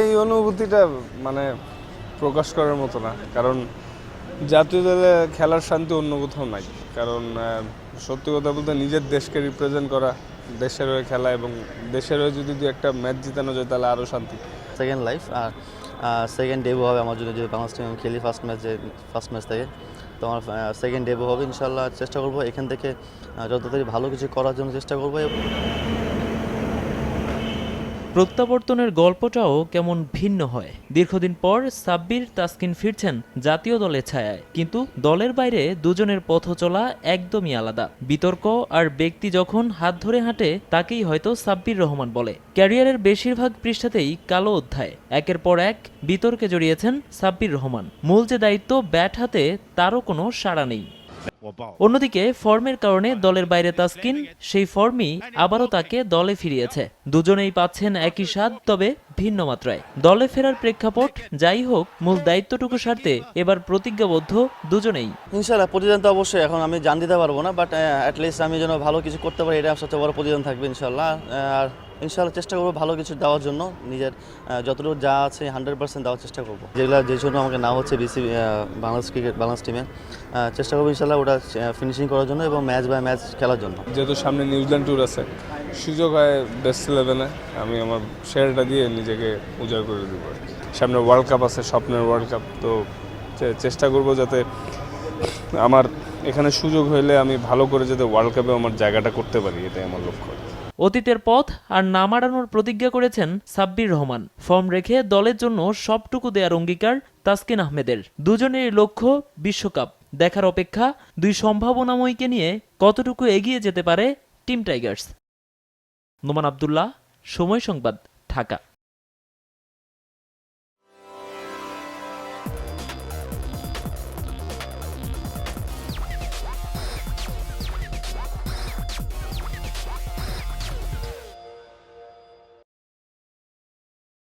এই অনুভূতিটা মানে প্রকাশ করার মতো না, কারণ জাতীয় দলে খেলার শান্তি অন্য কোথাও নাই। কারণ সত্যি কথা বলতে নিজের দেশকে রিপ্রেজেন্ট করা, দেশের হয়ে খেলা এবং দেশের হয়ে যদি একটা ম্যাচ জিতানো যায় তাহলে আরও শান্তি। সেকেন্ড লাইফ আর সেকেন্ড ডেবু হবে আমার জন্য, যদি বাংলাদেশ টিম খেলি ফার্স্ট ম্যাচ থেকে, তো আমার সেকেন্ড ডেবু হবে। ইনশাল্লাহ চেষ্টা করবো এখান থেকে যত তাড়াতাড়ি ভালো কিছু করার জন্য চেষ্টা করবো। প্রত্যাবর্তনের গল্পটাও কেমন ভিন্ন হয়। দীর্ঘদিন পর সাব্বির তাসকিন ফিরছেন জাতীয় দলের ছায়ায়, কিন্তু দলের বাইরে দুজনের পথ চলা একদমই আলাদা। বিতর্ক আর ব্যক্তি যখন হাত ধরে হাঁটে তাকেই হয়তো সাব্বির রহমান বলে। ক্যারিয়ারের বেশিরভাগ পৃষ্ঠাতেই কালো অধ্যায়, একের পর এক বিতর্কে জড়িয়েছেন সাব্বির রহমান। মূল যে দায়িত্ব ব্যাট হাতে, তারও কোনো সাড়া নেই। অন্যদিকে ফর্মের কারণে দলের বাইরে তাসকিন, সেই ফর্মই আবারও তাকে দলে ফিরিয়েছে। দুজনেই পাচ্ছেন একই স্বাদ, তবে ভিন্ন মাত্রায়। দলে ফেরার প্রেক্ষাপট যাই হোক, মূল দায়িত্বটুকু সারতে এবার প্রতিজ্ঞাবদ্ধ দুজনেই। ইনশাল্লাহ প্রতিদান তো অবশ্যই এখন আমি জান দিতে পারবো না, বাট অ্যাটলিস্ট আমি যেন ভালো কিছু করতে পারি, এটা সবচেয়ে বড় প্রতিদান থাকবে ইনশাল্লাহ। আর ইনশাল্লাহ চেষ্টা করবো ভালো কিছু দেওয়ার জন্য, নিজের যতটুকু যা আছে 100% দেওয়ার চেষ্টা করবো। যেগুলো যে জন্য আমাকে না হচ্ছে বিসিবি বাংলাদেশ টিমে, চেষ্টা করবো ইনশাল্লাহ ওটা ফিনিশিং করার জন্য এবং ম্যাচ বাই ম্যাচ খেলার জন্য। যেহেতু সামনে নিউজিল্যান্ড ট্যুর আছে, সুযোগ হয় বেস্ট 11-এ আমি আমার শেয়ারটা দিয়ে নিজেকে উজাড় করে দেবো। সামনে ওয়ার্ল্ড কাপ আছে, স্বপ্নের ওয়ার্ল্ড কাপ, তো চেষ্টা করব যাতে আমার এখানে সুযোগ হইলে আমি ভালো করে যাতে ওয়ার্ল্ড কাপে আমার জায়গাটা করতে পারি, এটাই আমার লক্ষ্য। অতীতের পথ আর না মাড়ানোর প্রতিজ্ঞা করেছেন সাব্বির রহমান। ফর্ম রেখে দলের জন্য সবটুকু দেয়ার অঙ্গীকার তাসকিন আহমেদের। দুজনেরই লক্ষ্য বিশ্বকাপ। দেখার অপেক্ষা দুই সম্ভাবনাময়ীকে নিয়ে কতটুকু এগিয়ে যেতে পারে টিম টাইগার্স। নোমান আব্দুল্লাহ, সময় সংবাদ, ঢাকা।